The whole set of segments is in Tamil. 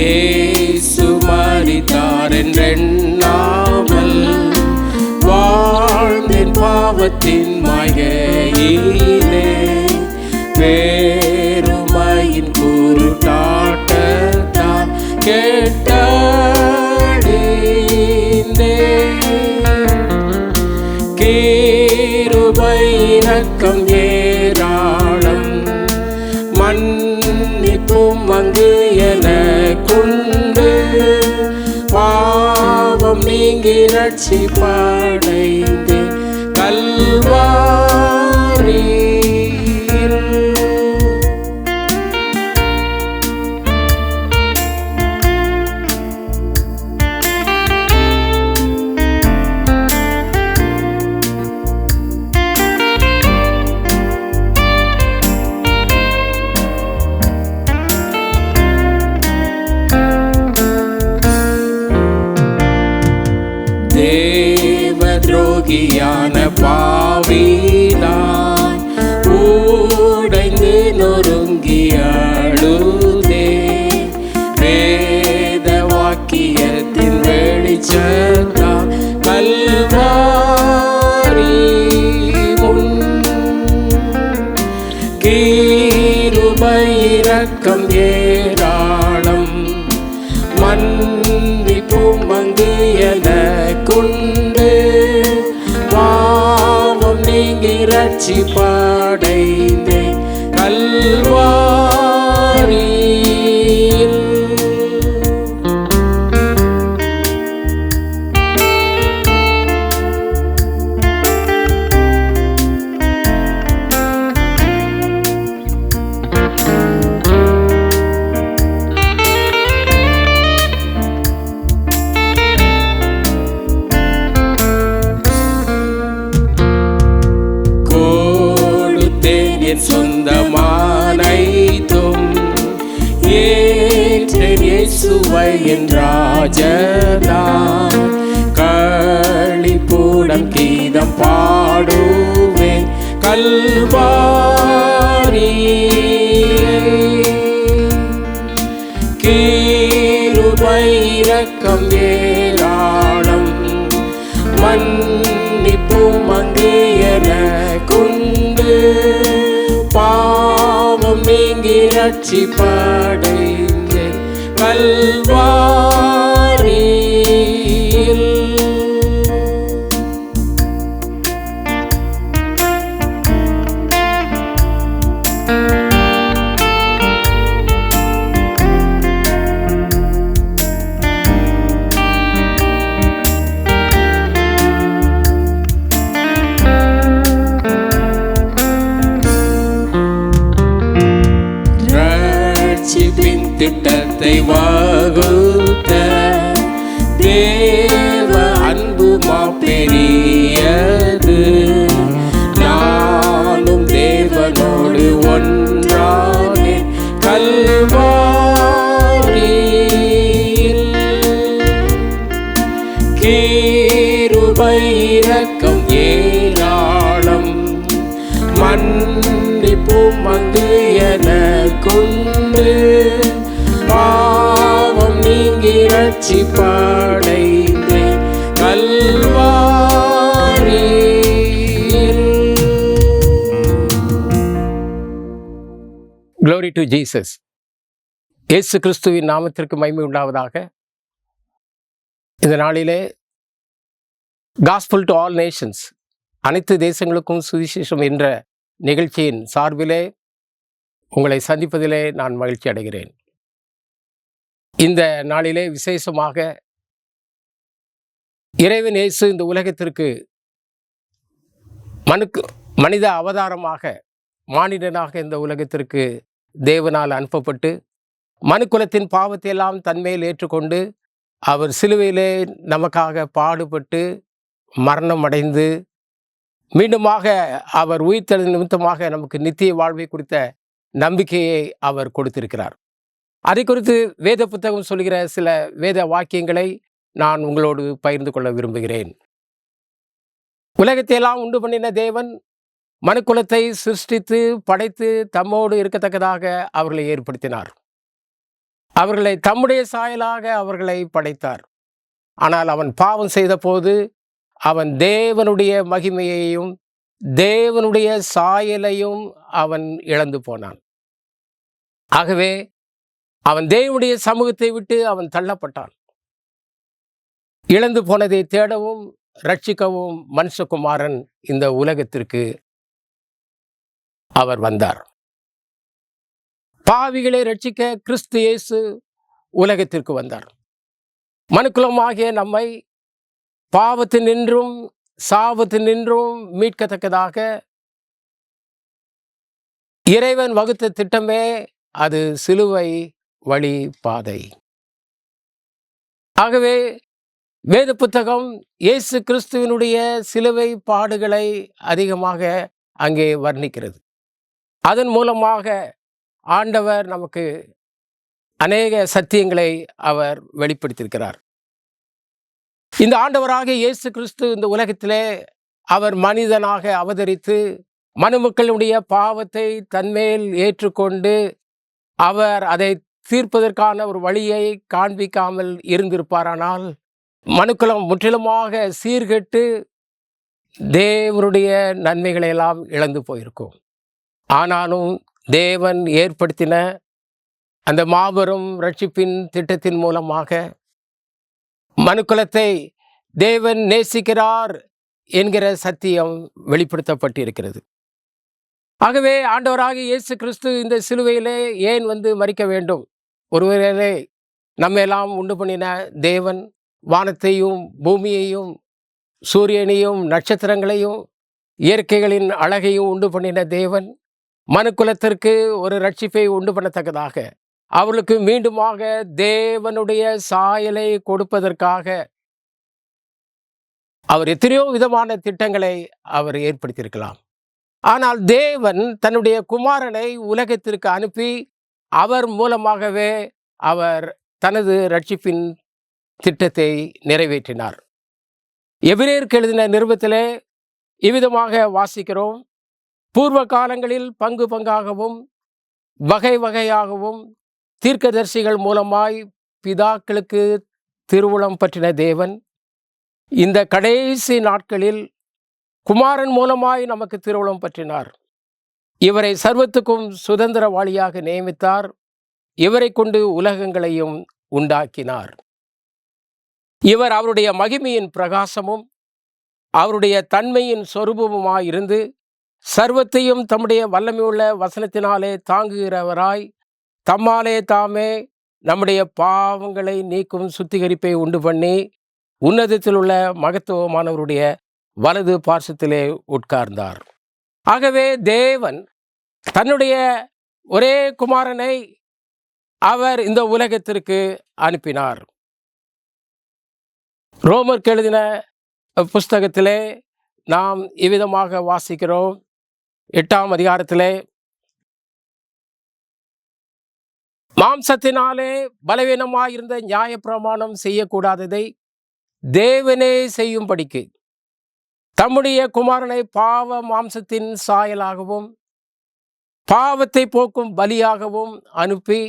இயேசு மரித்தார் என்றெண்ணாமல் வாழ்ந்தேன் பாவத்தின் மாயையிலே. வேறுமையின் குருட்டாட்டத்தால் கேட்டடிந்தேன். கிருபை இரக்கம் ஏராளம், மன்னிப்பும் அங்கு எனக்குண்டு. பாவம் நீங்கி ரட்சிப்படைந்து கல்வாரியில். தேவத்ரோகியான பாவினான் உடைந்து நொறுங்கி அழுதே. வேத வாக்கியத்தின் வெளிச்சத்தால் கல்வாரி முன் கிருபை இரக்கம் ஏராளம், மன்னிப்பும் அங்கு எனக்குண்டு. பாவம் நீங்கி ரட்சிப்படைந்தேன் கல்வாரியில். என் சொந்தமானைத்தும் ஏற்றேன் இயேசுவை என் ராஜனாய். களிப்புடன் கீதம் பாடுவேன் கல்வாரி. கிருபை இரக்கம் ஏராளம், மன்னிப்பும் அங்கு எனக்குண்டு. பாவம் நீங்கி ரட்சிப்படைந்தேன் கல்வாரியில். திட்டத்தை வகுத்த தேவ அன்பு மாபெரியது. நானும் தேவனோடு ஒன்றானேன் கல்வாரியில். கிருபை இரக்கம் ஏராளம், மன்னிப்பும் அங்கு எனக்குண்டு. பாவம் நீங்கி ரட்சிப்படைந்தேன் கல்வாரியில். Glory to Jesus. இயேசு கிறிஸ்துவின் நாமத்திற்கு மகிமை உண்டாவதாக. இந்த நாளிலே Gospel to all nations, அனைத்து தேசங்களுக்கும் சுவிசேஷம் என்ற நிகழ்ச்சியின் சார்பிலே உங்களை சந்திப்பதிலே நான் மகிழ்ச்சி அடைகிறேன். இந்த நாளிலே விசேஷமாக இறைவன் இயேசு இந்த உலகத்திற்கு மனித அவதாரமாக, மானிடனாக இந்த உலகத்திற்கு தேவனால் அனுப்பப்பட்டு மனுக்குலத்தின் பாவத்தை எல்லாம் தன்மேல் ஏற்றுக்கொண்டு அவர் சிலுவையிலே நமக்காக பாடுபட்டு மரணம் அடைந்து மீண்டுமாக அவர் உயிர்த்தெழுந்த நிமித்தமாக நமக்கு நித்திய வாழ்வை குறித்த நம்பிக்கையை அவர் கொடுத்திருக்கிறார். அதை குறித்து வேத புத்தகம் சொல்கிற சில வேத வாக்கியங்களை நான் உங்களோடு பகிர்ந்து கொள்ள விரும்புகிறேன். உலகத்தையெல்லாம் உண்டு பண்ணின தேவன் மனுக்குலத்தை சிருஷ்டித்து படைத்து தம்மோடு இருக்கத்தக்கதாக அவர்களை ஏற்படுத்தினார். அவர்களை தம்முடைய சாயலாக அவர்களை படைத்தார். ஆனால் அவன் பாவம் செய்தபோது அவன் தேவனுடைய மகிமையையும் தேவனுடைய சாயலையும் அவன் இழந்து போனான். ஆகவே அவன் தேவனுடைய சமூகத்தை விட்டு அவன் தள்ளப்பட்டான். இழந்து போனதை தேடவும் ரட்சிக்கவும் மனுஷகுமாரன் இந்த உலகத்திற்கு அவர் வந்தார். பாவிகளை ரட்சிக்க கிறிஸ்து இயேசு உலகத்திற்கு வந்தார். மனுக்குலமாகிய நம்மை பாவத்தினின்றும் சாபத்தினின்றும் மீட்கத்தக்கதாக இறைவன் வகுத்த திட்டமே அது சிலுவை வழி பாதை. ஆகவே வேத புத்தகம் இயேசு கிறிஸ்துவினுடைய சிலுவை பாடுகளை அதிகமாக அங்கே வர்ணிக்கிறது. அதன் மூலமாக ஆண்டவர் நமக்கு அநேக சத்தியங்களை அவர் வெளிப்படுத்தியிருக்கிறார். இந்த ஆண்டவராகிய இயேசு கிறிஸ்து இந்த உலகத்திலே அவர் மனிதனாக அவதரித்து மனுமக்களுடைய பாவத்தை தன்மேல் ஏற்றுக்கொண்டு அவர் அதை தீர்ப்பதற்கான ஒரு வழியை காண்பிக்காமல் இருந்திருப்பாரானால் மனுக்குலம் முற்றிலுமாக சீர்கெட்டு தேவனுடைய நன்மைகளை எல்லாம் இழந்து போயிருக்கும். ஆனாலும் தேவன் ஏற்படுத்தின அந்த மாபெரும் ரட்சிப்பின் திட்டத்தின் மூலமாக மனுக்குலத்தை தேவன் நேசிக்கிறார் என்கிற சத்தியம் வெளிப்படுத்தப்பட்டிருக்கிறது. ஆகவே ஆண்டவராகிய இயேசு கிறிஸ்து இந்த சிலுவையிலே ஏன் வந்து மரிக்க வேண்டும்? ஒருவரே நம்ம எல்லாம் உண்டு பண்ணின தேவன் வானத்தையும் பூமியையும் சூரியனையும் நட்சத்திரங்களையும் இயற்கைகளின் அழகையும் உண்டு பண்ணின தேவன் மனுக்குலத்திற்கு ஒரு ரட்சிப்பை உண்டு பண்ணத்தக்கதாக அவர்களுக்கு மீண்டுமாக தேவனுடைய சாயலை கொடுப்பதற்காக அவர் எத்தனையோ விதமான திட்டங்களை அவர் ஏற்படுத்தியிருக்கலாம். ஆனால் தேவன் தன்னுடைய குமாரனை உலகத்திற்கு அனுப்பி அவர் மூலமாகவே அவர் தனது ரட்சிப்பின் திட்டத்தை நிறைவேற்றினார். எபிரேயருக்கு எழுதின நிருபத்திலே இவ்விதமாக வாசிக்கிறோம். பூர்வ காலங்களில் பங்கு பங்காகவும் வகை வகையாகவும் தீர்க்கதரிசிகள் மூலமாய் பிதாக்களுக்கு திருவுளம் பற்றின தேவன் இந்த கடைசி நாட்களில் குமாரன் மூலமாய் நமக்கு திருவுளம் பற்றினார். இவரை சர்வத்துக்கும் சுதந்திரவாளியாக நியமித்தார். இவரை கொண்டு உலகங்களையும் உண்டாக்கினார். இவர் அவருடைய மகிமையின் பிரகாசமும் அவருடைய தன்மையின் சொரூபமுமாயிருந்து சர்வத்தையும் தம்முடைய வல்லமையுள்ள வசனத்தினாலே தாங்குகிறவராய் தம்மாலே தாமே நம்முடைய பாவங்களை நீக்கும் சுத்திகரிப்பை உண்டு பண்ணி உன்னதத்தில் உள்ள மகத்துவமானவருடைய வலது பார்சத்திலே உட்கார்ந்தார். ஆகவே தேவன் தன்னுடைய ஒரே குமாரனை அவர் இந்த உலகத்திற்கு அனுப்பினார். ரோமருக்கு எழுதின புஸ்தகத்திலே நாம் இவ்விதமாக வாசிக்கிறோம். 8ஆம் அதிகாரத்திலே மாம்சத்தினாலே பலவீனமாயிருந்த நியாயப்பிரமாணம் செய்யக்கூடாததை தேவனே செய்யும்படிக்கு தம்முடைய குமாரனை பாவ மாம்சத்தின் சாயலாகவும் பாவத்தை போக்கும் பலியாகவும் அனுப்பி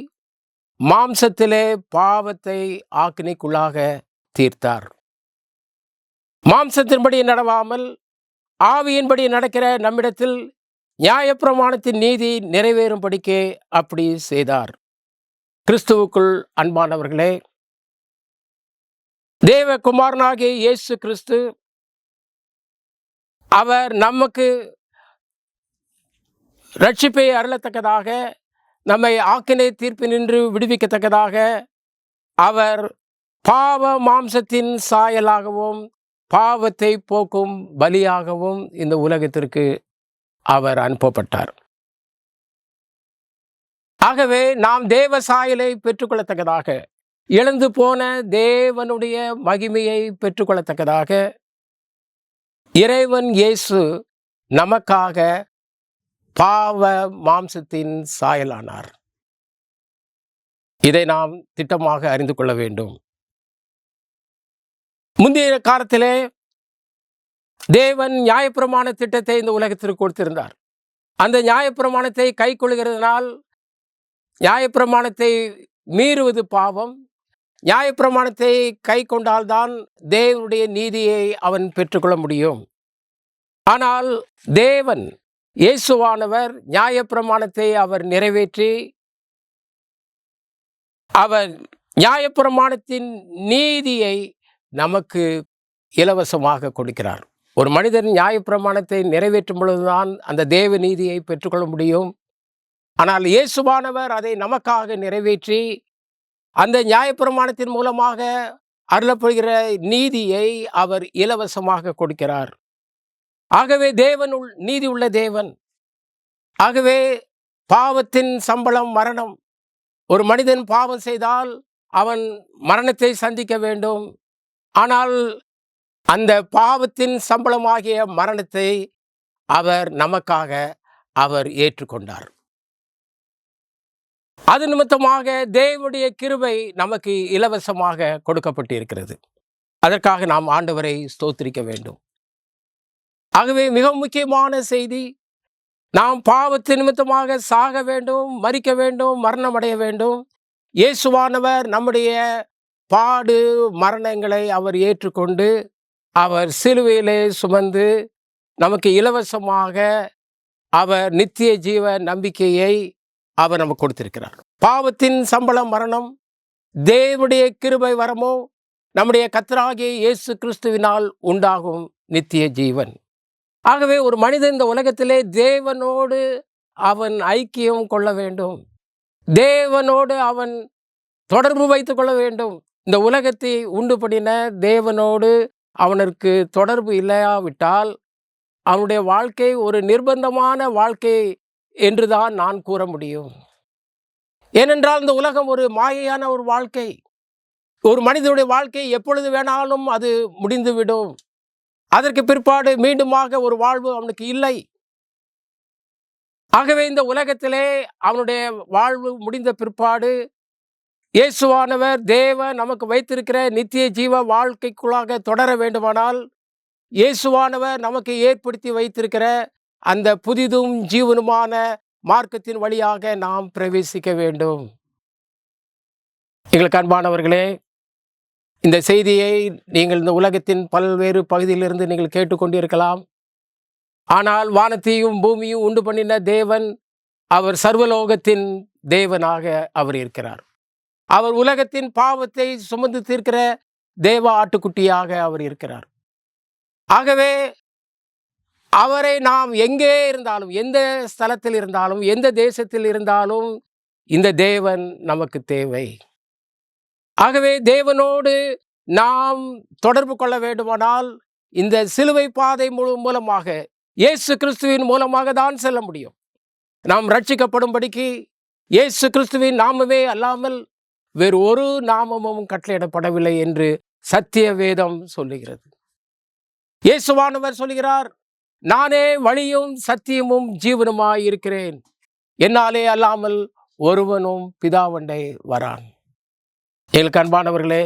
மாம்சத்திலே பாவத்தை ஆக்கினைக்குள்ளாக தீர்த்தார். மாம்சத்தின்படி நடவாமல் ஆவியின்படி நடக்கிற நம்மிடத்தில் நியாயப்பிரமாணத்தின் நீதி நிறைவேறும்படிக்கே அப்படி செய்தார். கிறிஸ்துவுக்குள் அன்பானவர்களே, தேவகுமாரனாகிய இயேசு கிறிஸ்து அவர் நமக்கு ரட்சிப்பை அருளத்தக்கதாக நம்மை ஆக்கினை தீர்ப்பினின்று விடுவிக்கத்தக்கதாக அவர் பாவ மாம்சத்தின் சாயலாகவும் பாவத்தை போக்கும் பலியாகவும் இந்த உலகத்திற்கு அவர் அனுப்பப்பட்டார். ஆகவே நாம் தேவ சாயலை பெற்றுக்கொள்ளத்தக்கதாக இழந்து போன தேவனுடைய மகிமையை பெற்றுக்கொள்ளத்தக்கதாக இறைவன் இயேசு நமக்காக பாவ மாம்சத்தின் சாயலானார். இதை நாம் திட்டமாக அறிந்து கொள்ள வேண்டும். முந்தைய காலத்திலே தேவன் நியாயப்பிரமாண திட்டத்தை இந்த உலகத்திற்கு கொடுத்திருந்தார். அந்த நியாயப்பிரமாணத்தை கை கொள்கிறதுனால் நியாயப்பிரமாணத்தை மீறுவது பாவம். நியாயப்பிரமாணத்தை கை கொண்டால்தான் தேவனுடைய நீதியை அவன் பெற்றுக்கொள்ள முடியும். ஆனால் தேவன் இயேசுவானவர் நியாயப்பிரமாணத்தை அவர் நிறைவேற்றி அவர் நியாயப்பிரமாணத்தின் நீதியை நமக்கு இலவசமாக கொடுக்கிறார். ஒரு மனிதன் நியாயப்பிரமாணத்தை நிறைவேற்றும் பொழுதுதான் அந்த தேவ நீதியை பெற்றுக்கொள்ள முடியும். ஆனால் இயேசுவானவர் அதை நமக்காக நிறைவேற்றி அந்த நியாயப்பிரமாணத்தின் மூலமாக அருளப்படுகிற நீதியை அவர் இலவசமாக கொடுக்கிறார். ஆகவே தேவன் நீதி உள்ள தேவன். ஆகவே பாவத்தின் சம்பளம் மரணம். ஒரு மனிதன் பாவம் செய்தால் அவன் மரணத்தை சந்திக்க வேண்டும். ஆனால் அந்த பாவத்தின் சம்பளமாகிய மரணத்தை அவர் நமக்காக அவர் ஏற்றுக்கொண்டார். அது நிமித்தமாக தேவனுடைய கிருபை நமக்கு இலவசமாக கொடுக்கப்பட்டிருக்கிறது. அதற்காக நாம் ஆண்டவரை ஸ்தோத்திரிக்க வேண்டும். ஆகவே மிக முக்கியமான செய்தி, நாம் பாவத்தின் நிமித்தமாக சாக வேண்டும், மரிக்க வேண்டும், மரணம் அடைய வேண்டும். இயேசுவானவர் நம்முடைய பாடு மரணங்களை அவர் ஏற்றுக்கொண்டு அவர் சிலுவையிலே சுமந்து நமக்கு இலவசமாக அவர் நித்திய ஜீவ நம்பிக்கையை அவர் நமக்கு கொடுத்திருக்கிறார். பாவத்தின் சம்பளம் மரணம், தேவனுடைய கிருபை வரமோ நம்முடைய கர்த்தராகிய இயேசு கிறிஸ்துவினால் உண்டாகும் நித்திய ஜீவன். ஆகவே ஒரு மனிதன் இந்த உலகத்திலே தேவனோடு அவன் ஐக்கியம் கொள்ள வேண்டும், தேவனோடு அவன் தொடர்பு வைத்துக் கொள்ள வேண்டும். இந்த உலகத்தை உண்டு பண்ணின தேவனோடு அவனுக்கு தொடர்பு இல்லையாவிட்டால் அவனுடைய வாழ்க்கை ஒரு நிர்பந்தமான வாழ்க்கை என்றுதான் நான் கூற முடியும். ஏனென்றால் இந்த உலகம் ஒரு மாயையான ஒரு வாழ்க்கை. ஒரு மனிதனுடைய வாழ்க்கை எப்பொழுது வேணாலும் அது முடிந்துவிடும். அதற்கு பிற்பாடு மீண்டுமாக ஒரு வாழ்வு அவனுக்கு இல்லை. ஆகவே இந்த உலகத்திலே அவனுடைய வாழ்வு முடிந்த பிற்பாடு இயேசுவானவர் தேவன் நமக்கு வைத்திருக்கிற நித்திய ஜீவ வாழ்க்கைக்குள்ளாக தொடர வேண்டுமானால் இயேசுவானவர் நமக்கு ஏற்படுத்தி வைத்திருக்கிற அந்த புதிதும் ஜீவனுமான மார்க்கத்தின் வழியாக நாம் பிரவேசிக்க வேண்டும். எங்களுக்கு அன்பானவர்களே, இந்த செய்தியை நீங்கள் இந்த உலகத்தின் பல்வேறு பகுதியிலிருந்து நீங்கள் கேட்டுக்கொண்டிருக்கலாம். ஆனால் வானத்தையும் பூமியும் உண்டு பண்ணின தேவன் அவர் சர்வலோகத்தின் தேவனாக அவர் இருக்கிறார். அவர் உலகத்தின் பாவத்தை சுமந்து தீர்க்கிற தேவ ஆட்டுக்குட்டியாக அவர் இருக்கிறார். ஆகவே அவரை நாம் எங்கே இருந்தாலும், எந்த ஸ்தலத்தில் இருந்தாலும், எந்த தேசத்தில் இருந்தாலும் இந்த தேவன் நமக்கு தேவை. ஆகவே தேவனோடு நாம் தொடர்பு கொள்ள வேண்டுமானால் இந்த சிலுவை பாதை மூலமாக இயேசு கிறிஸ்துவின் மூலமாக தான் செல்ல முடியும். நாம் ரட்சிக்கப்படும்படிக்கு இயேசு கிறிஸ்துவின் நாமமே அல்லாமல் வேறு ஒரு நாமமும் கட்டளையிடப்படவில்லை என்று சத்திய வேதம் சொல்லுகிறது. இயேசுவானவர் சொல்கிறார், நானே வழியும் சத்தியமும் ஜீவனுமாய் இருக்கிறேன், என்னாலே அல்லாமல் ஒருவனும் பிதாவண்டை வரான். எங்களுக்கு அன்பானவர்களே,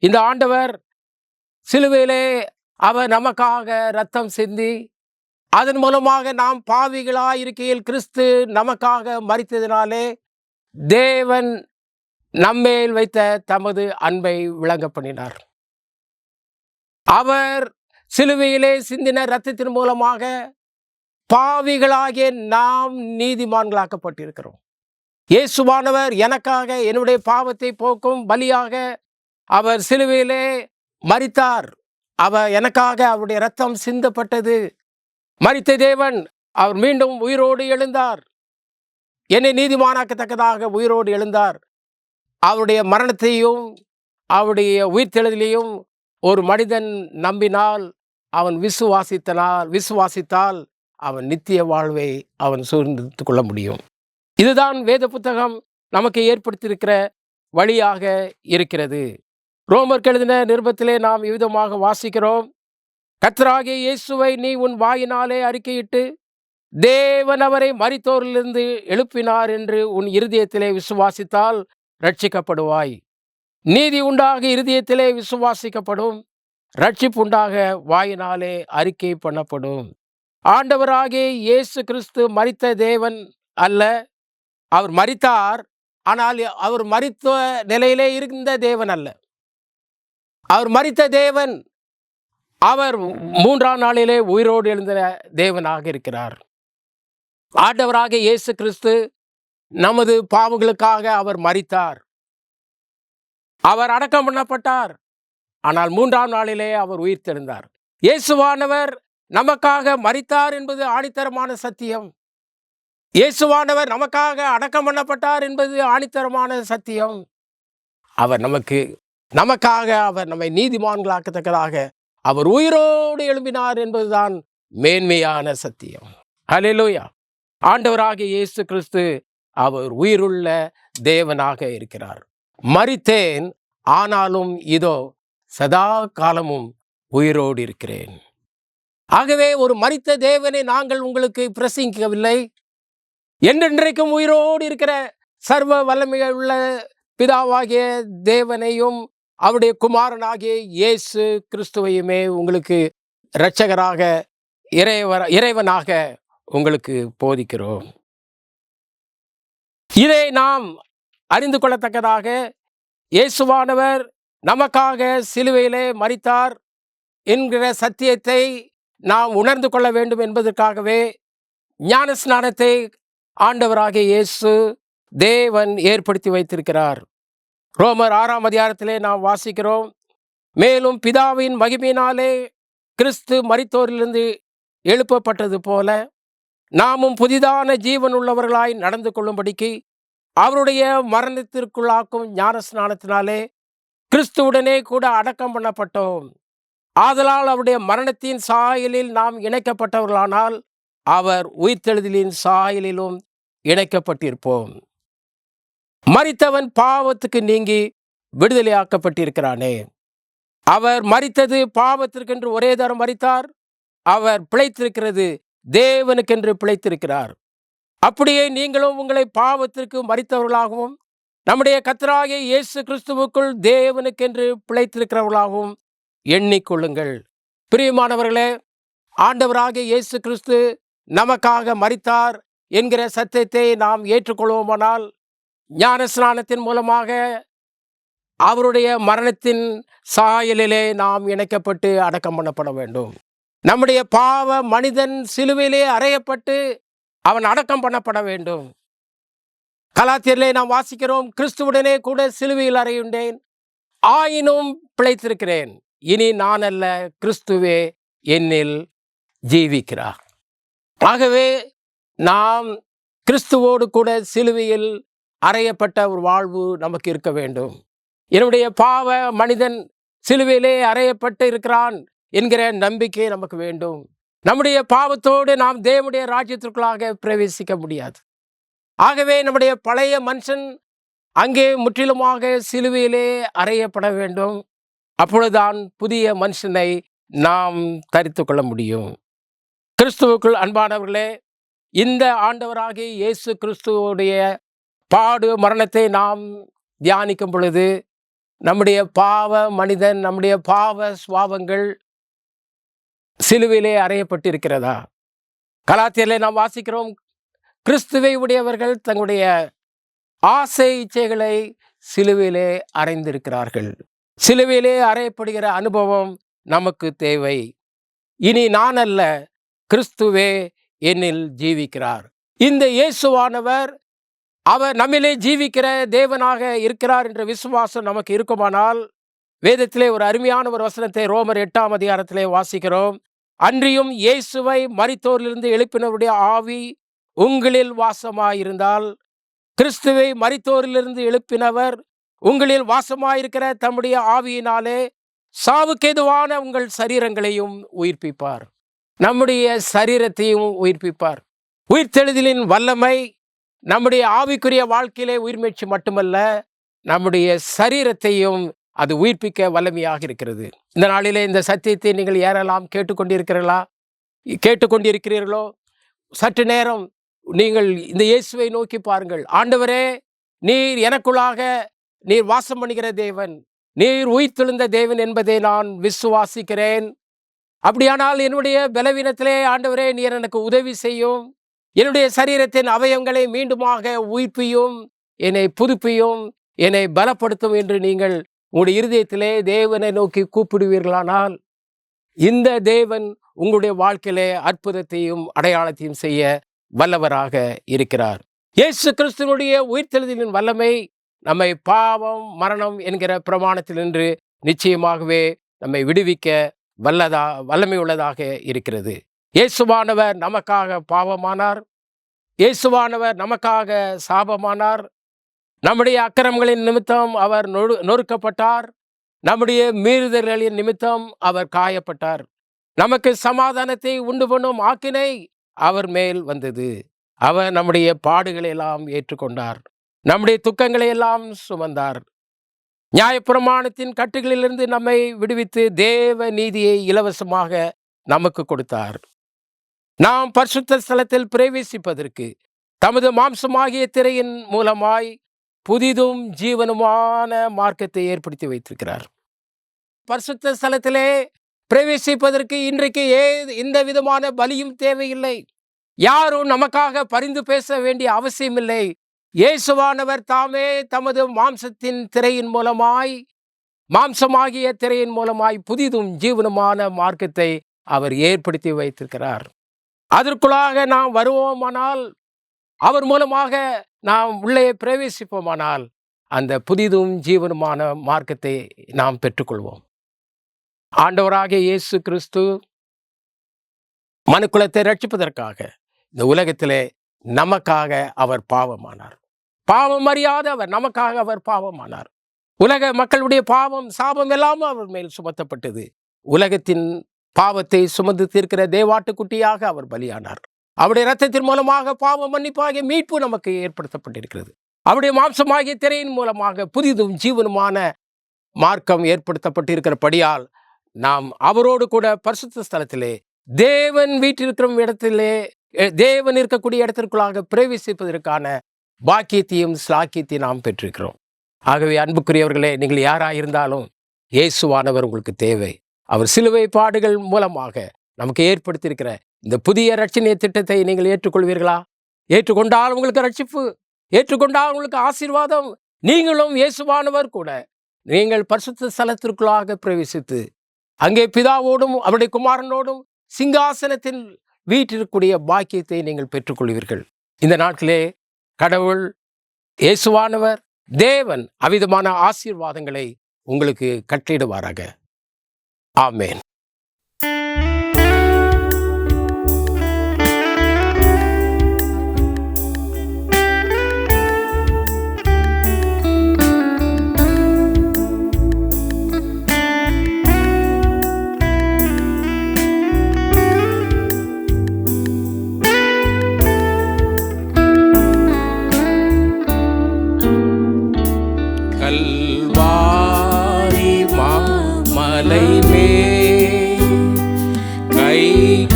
இந்த ஆண்டவர் சிலுவையிலே அவர் நமக்காக இரத்தம் சிந்தி அதன் மூலமாக நாம் பாவிகளாய் இருக்கையில் கிறிஸ்து நமக்காக மரித்ததினாலே தேவன் நம்மேல் வைத்த தமது அன்பை விளங்க பண்ணினார். அவர் சிலுவையிலே சிந்தின இரத்தத்தின் மூலமாக பாவிகளாகிய நாம் நீதிமான்களாக்கப்பட்டிருக்கிறோம். இயேசுவானவர் எனக்காக என்னுடைய பாவத்தை போக்கும் பலியாக அவர் சிலுவையிலே மரித்தார். அவர் எனக்காக அவருடைய இரத்தம் சிந்தப்பட்டது. மரித்த தேவன் அவர் மீண்டும் உயிரோடு எழுந்தார். என்னை நீதிமானாக்கத்தக்கதாக உயிரோடு எழுந்தார். அவருடைய மரணத்தையும் அவருடைய உயிர்த்தெழுதலையும் ஒரு மனிதன் நம்பினால், அவன் விசுவாசித்தால் அவன் நித்திய வாழ்வை அவன் சூழ்ந்து கொள்ள முடியும். இதுதான் வேத புத்தகம் நமக்கு ஏற்படுத்தியிருக்கிற வழியாக இருக்கிறது. ரோமருக்கு எழுதின நிருபத்திலே நாம் இவ்விதமாக வாசிக்கிறோம், கர்த்தராகிய இயேசுவை நீ உன் வாயினாலே அறிக்கையிட்டு தேவன் அவரை மரித்தோரிலிருந்து எழுப்பினார் என்று உன் இருதயத்திலே விசுவாசித்தால் ரட்சிக்கப்படுவாய். நீதி உண்டாக இருதயத்திலே விசுவாசிக்கப்படும், ரட்சிப்பு உண்டாக வாயினாலே அறிக்கை பண்ணப்படும். ஆண்டவராகிய இயேசு கிறிஸ்து மரித்த தேவன் அல்ல, அவர் மரித்தார். ஆனால் அவர் மரித்த நிலையிலே இருந்த தேவன் அல்ல. அவர் மரித்த தேவன். அவர் 3ஆம் நாளிலே உயிரோடு எழுந்த தேவனாக இருக்கிறார். ஆண்டவராக இயேசு கிறிஸ்து நமது பாவங்களுக்காக அவர் மரித்தார். அவர் அடக்கம் பண்ணப்பட்டார். ஆனால் 3ஆம் நாளிலே அவர் உயிர்த்தெழுந்தார். இயேசுவானவர் நமக்காக மரித்தார் என்பது ஆணித்தரமான சத்தியம். இயேசுவானவர் நமக்காக அடக்கம் பண்ணப்பட்டார் என்பது ஆணித்தரமான சத்தியம். அவர் நமக்காக அவர் நம்மை நீதிமான்களாக்கத்தக்கதாக அவர் உயிரோடு எழும்பினார் என்பதுதான் மேன்மையான சத்தியம். ஹல்லேலூயா. ஆண்டவராகிய இயேசு கிறிஸ்து அவர் உயிருள்ள தேவனாக இருக்கிறார். மரித்தேன், ஆனாலும் இதோ சதா காலமும் உயிரோடு இருக்கிறேன். ஆகவே ஒரு மரித்த தேவனை நாங்கள் உங்களுக்கு பிரசங்கிக்கவில்லை. என்றென்றைக்கும் உயிரோடு இருக்கிற சர்வ வல்லமையுள்ள பிதாவாகிய தேவனையும் அவருடைய குமாரனாகிய இயேசு கிறிஸ்துவையுமே உங்களுக்கு இரட்சகராக இறைவனாக உங்களுக்கு போதிக்கிறோம். இதை நாம் அறிந்து கொள்ளத்தக்கதாக இயேசுவானவர் நமக்காக சிலுவையிலே மரித்தார் என்கிற சத்தியத்தை நாம் உணர்ந்து கொள்ள வேண்டும் என்பதற்காகவே ஞான ஸ்நானத்தை ஆண்டவராகிய இயேசு தேவன் ஏற்படுத்தி வைத்திருக்கிறார். ரோமர் 6ஆம் அதிகாரத்திலே நாம் வாசிக்கிறோம், மேலும் பிதாவின் மகிமையினாலே கிறிஸ்து மரித்தோரிலிருந்து எழுப்பப்பட்டது போல நாமும் புதிதான ஜீவன் உள்ளவர்களாய் நடந்து கொள்ளும்படிக்கு அவருடைய மரணத்திற்குள்ளாக்கும் ஞான ஸ்நானத்தினாலே கிறிஸ்துவுடனே கூட அடக்கம் பண்ணப்பட்டோம். ஆதலால் அவருடைய மரணத்தின் சாயலில் நாம் இணைக்கப்பட்டவர்களானால் அவர் உயிர்த்தெழுதலின் சாயலிலும் இணைக்கப்பட்டிருப்போம். மரித்தவன் பாவத்துக்கு நீங்கி விடுதலையாக்கப்பட்டிருக்கிறானே. அவர் மரித்தது பாவத்திற்கென்று ஒரே தரம் மரித்தார். அவர் பிழைத்திருக்கிறது தேவனுக்கென்று பிழைத்திருக்கிறார். அப்படியே நீங்களும் உங்களை பாவத்திற்கு மரித்தவர்களாகவும் நம்முடைய கர்த்தராகிய இயேசு கிறிஸ்துவுக்குள் தேவனுக்கென்று பிழைத்திருக்கிறவர்களாகவும் எண்ணிக்கொள்ளுங்கள். பிரியமானவர்களே, ஆண்டவராகிய இயேசு கிறிஸ்து நமக்காக மரித்தார் என்கிற சத்தியத்தை நாம் ஏற்றுக்கொள்வோமானால் ஞான ஸ்நானத்தின் மூலமாக அவருடைய மரணத்தின் சாயலிலே நாம் இணைக்கப்பட்டு அடக்கம் பண்ணப்பட வேண்டும். நம்முடைய பாவ மனிதன் சிலுவையிலே அறையப்பட்டு அவன் அடக்கம் பண்ணப்பட வேண்டும். கலாத்தியரிலே நாம் வாசிக்கிறோம், கிறிஸ்துவுடனே கூட சிலுவையில் அறையுண்டேன், ஆயினும் பிழைத்திருக்கிறேன். இனி நான் அல்ல, கிறிஸ்துவே என்னில் ஜீவிக்கிறார். ஆகவே நாம் கிறிஸ்துவோடு கூட சிலுவையில் அறையப்பட்ட ஒரு வாழ்வு நமக்கு இருக்க வேண்டும். என்னுடைய பாவ மனிதன் சிலுவையிலே அறையப்பட்டு இருக்கிறான் என்கிற நம்பிக்கை நமக்கு வேண்டும். நம்முடைய பாவத்தோடு நாம் தேவனுடைய ராஜ்யத்திற்குள்ளாக பிரவேசிக்க முடியாது. ஆகவே நம்முடைய பழைய மனுஷன் அங்கே முற்றிலுமாக சிலுவையிலே அறையப்பட வேண்டும். அப்பொழுதுதான் புதிய மனுஷனை நாம் தரித்து கொள்ள முடியும். கிறிஸ்துவுக்குள் அன்பானவர்களே, இந்த ஆண்டவராகிய இயேசு கிறிஸ்துவோடைய பாடு மரணத்தை நாம் தியானிக்கும் பொழுது நம்முடைய பாவ மனிதன், நம்முடைய பாவ சுவாவங்கள் சிலுவையிலே அறையப்பட்டிருக்கிறதா? கலாத்தியரிலே நாம் வாசிக்கிறோம், கிறிஸ்துவை உடையவர்கள் தங்களுடைய ஆசை இச்சைகளை சிலுவையிலே அறைந்திருக்கிறார்கள். சிலுவையிலே அறையப்படுகிற அனுபவம் நமக்கு தேவை. இனி நான் அல்ல, கிறிஸ்துவே என்னில் ஜீவிக்கிறார். இந்த இயேசுவானவர் அவர் நம்மிலே ஜீவிக்கிற தேவனாக இருக்கிறார் என்ற விசுவாசம் நமக்கு இருக்குமானால், வேதத்திலே ஒரு அருமையான ஒரு வசனத்தை ரோமர் 8ஆம் அதிகாரத்திலே வாசிக்கிறோம். அன்றியும் இயேசுவை மரித்தோரிலிருந்து எழுப்பினவருடைய ஆவி உங்களில் வாசமாயிருந்தால், கிறிஸ்துவை மரித்தோரிலிருந்து எழுப்பினவர் உங்களில் வாசமாயிருக்கிற தம்முடைய ஆவியினாலே சாவுக்கேதுவான உங்கள் சரீரங்களையும் உயிர்ப்பிப்பார். நம்முடைய சரீரத்தையும் உயிர்ப்பிப்பார். உயிர்த்தெழுதலின் வல்லமை நம்முடைய ஆவிக்குரிய வாழ்க்கையிலே உயிர்மீட்சி மட்டுமல்ல, நம்முடைய சரீரத்தையும் அது உயிர்ப்பிக்க வல்லமையாக இருக்கிறது. இந்த நாளிலே இந்த சத்தியத்தை நீங்கள் யாரெல்லாம் கேட்டுக்கொண்டிருக்கிறீர்களோ சற்று நேரம் நீங்கள் இந்த இயேசுவை நோக்கி பாருங்கள். ஆண்டவரே, நீர் எனக்குள்ளாக நீர் வாசம் பண்ணுகிற தேவன், நீர் உயிர்த்தெழுந்த தேவன் என்பதை நான் விசுவாசிக்கிறேன். அப்படியானால் என்னுடைய பலவீனத்திலே ஆண்டவரே நீர் எனக்கு உதவி செய்யும். என்னுடைய சரீரத்தின் அவயங்களை மீண்டுமாக உயிர்ப்பியும் என்னை புதுப்பியும், என்னை பலப்படுத்தும் என்று நீங்கள் உங்களுடைய இருதயத்திலே தேவனை நோக்கி கூப்பிடுவீர்களானால், இந்த தேவன் உங்களுடைய வாழ்க்கையிலே அற்புதத்தையும் அடையாளத்தையும் செய்ய வல்லவராக இருக்கிறார். இயேசு கிறிஸ்துவினுடைய உயிர்த்தெழுதலின் வல்லமை நம்மை பாவம், மரணம் என்கிற பிரமாணத்தினின்று நிச்சயமாகவே நம்மை விடுவிக்க வல்லமை உள்ளதாக இருக்கிறது. இயேசுவானவர் நமக்காக பாவமானார். இயேசுவானவர் நமக்காக சாபமானார். நம்முடைய அக்கிரமங்களின் நிமித்தம் அவர் நொறுக்கப்பட்டார். நம்முடைய மீறுதல்களின் நிமித்தம் அவர் காயப்பட்டார். நமக்கு சமாதானத்தை உண்டு பண்ணும் ஆக்கினை அவர் மேல் வந்தது. அவர் நம்முடைய பாடுகளை எல்லாம் ஏற்றுக்கொண்டார். நம்முடைய துக்கங்களை எல்லாம் சுமந்தார். நியாயப்பிரமாணத்தின் கட்டுகளிலிருந்து நம்மை விடுவித்து தேவ நீதியை இலவசமாக நமக்கு கொடுத்தார். நாம் பரிசுத்த ஸ்தலத்தில் பிரவேசிப்பதற்கு தமது மாம்சமாகிய திரையின் மூலமாய் புதிதும் ஜீவனுமான மார்க்கத்தை ஏற்படுத்தி வைத்திருக்கிறார். பரிசுத்த ஸ்தலத்திலே பிரவேசிப்பதற்கு இன்றைக்கு எந்த விதமான பலியும் தேவையில்லை. யாரும் நமக்காக பரிந்து பேச வேண்டிய அவசியம் இல்லை. இயேசுவானவர் தாமே தமது மாம்சமாகிய திரையின் மூலமாய் புதிதும் ஜீவனுமான மார்க்கத்தை அவர் ஏற்படுத்தி வைத்திருக்கிறார். அதற்குள்ளாக நாம் வருவோமானால், அவர் மூலமாக நாம் உள்ளே பிரவேசிப்போமானால், அந்த புதிதும் ஜீவனுமான மார்க்கத்தை நாம் பெற்றுக்கொள்வோம். ஆண்டவராகிய இயேசு கிறிஸ்து மனுக்குலத்தை ரட்சிப்பதற்காக இந்த உலகத்திலே நமக்காக அவர் பாவமானார். பாவம் அறியாத அவர் நமக்காக அவர் பாவமானார். உலக மக்களுடைய பாவம், சாபம் எல்லாம் அவர் மேல் சுமத்தப்பட்டது. உலகத்தின் பாவத்தை சுமந்து தீர்க்கிற தேவாட்டுக்குட்டியாக அவர் பலியானார். அவருடைய இரத்தத்தின் மூலமாக பாவம் மன்னிப்பாகிய மீட்பு நமக்கு ஏற்படுத்தப்பட்டிருக்கிறது. அவருடைய மாம்சமாகிய திரையின் மூலமாக புதிதும் ஜீவனுமான மார்க்கம் ஏற்படுத்தப்பட்டிருக்கிறபடியால் நாம் அவரோடு கூட பரிசுத்த ஸ்தலத்திலே தேவன் வீட்டிருக்கிற இடத்திலே, தேவன் இருக்கக்கூடிய இடத்திற்குள்ளாக பிரவேசிப்பதற்கான பாக்கியத்தையும் ஸ்லாக்கியத்தையும் நாம் பெற்றிருக்கிறோம். ஆகவே அன்புக்குரியவர்களே, நீங்கள் யாராயிருந்தாலும் இயேசுவானவர் உங்களுக்கு தேவை. அவர் சிலுவை பாடுகள் மூலமாக நமக்கு ஏற்படுத்தியிருக்கிற இந்த புதிய ரட்சணை திட்டத்தை நீங்கள் ஏற்றுக்கொள்வீர்களா? ஏற்றுக்கொண்டால் உங்களுக்கு ரட்சிப்பு, ஏற்றுக்கொண்டால் உங்களுக்கு ஆசீர்வாதம். நீங்களும் இயேசுவானவர் கூட நீங்கள் பரிசுத்த ஸ்தலத்திற்குள்ளாக பிரவேசித்து அங்கே பிதாவோடும் அவருடைய குமாரனோடும் சிங்காசனத்தில் வீட்டிற்குரிய பாக்கியத்தை நீங்கள் பெற்றுக்கொள்வீர்கள். இந்த நாட்டிலே கடவுள், இயேசுவானவர், தேவன் அவிதமான ஆசீர்வாதங்களை உங்களுக்கு கட்டளையிடுவாராக. ஆமென். கல்வாரி மாமலை மேல் கை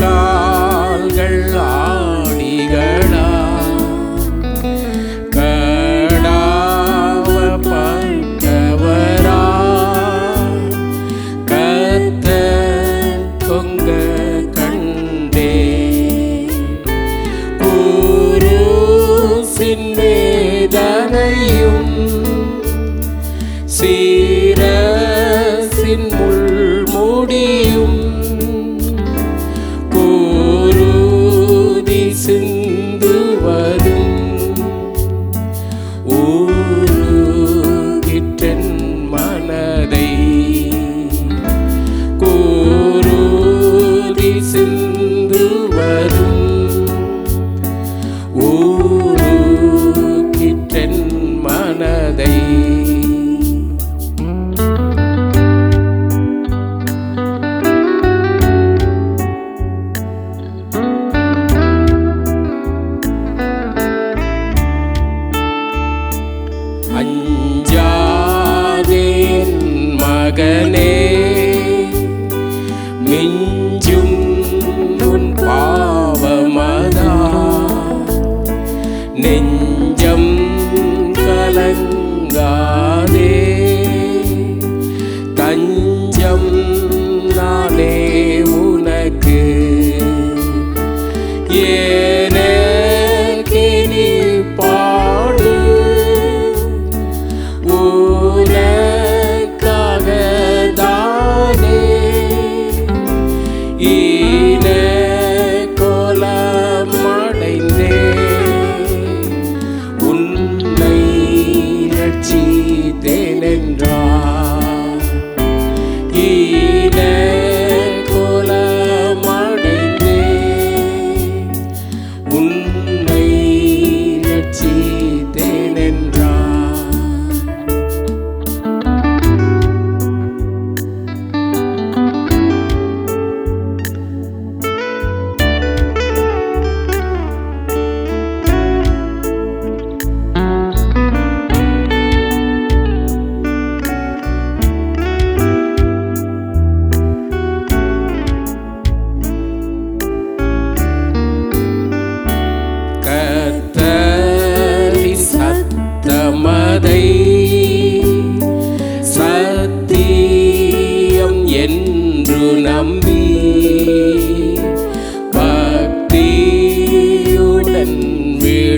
கால்கள் ஆடிகளா கடாவப்பட்டவரா கர்த்தர் தொங்க கண்டே குருசின் வேதனையும் சீரசின் முள்முடியும் குருதி சிந்துவதும் ஊருகிற்றன் மனதை குருதி சிந்துவதும் ஊருகிற்றன் மனதை அஞ்சாதேன் மகனே, மிஞ்சும் உன் பாவமதா நெஞ்சம் கலங்காதே தஞ்சம் நானே உனக்கு ஏனே நீ பாடு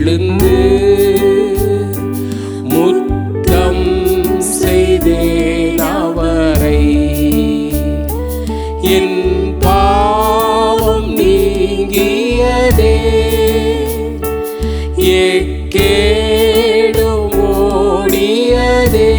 விழுந்து முத்தம் செய்தேன் அவரை. என் பாவம் நீங்கியதே, எக்கேடும் ஓடியதே.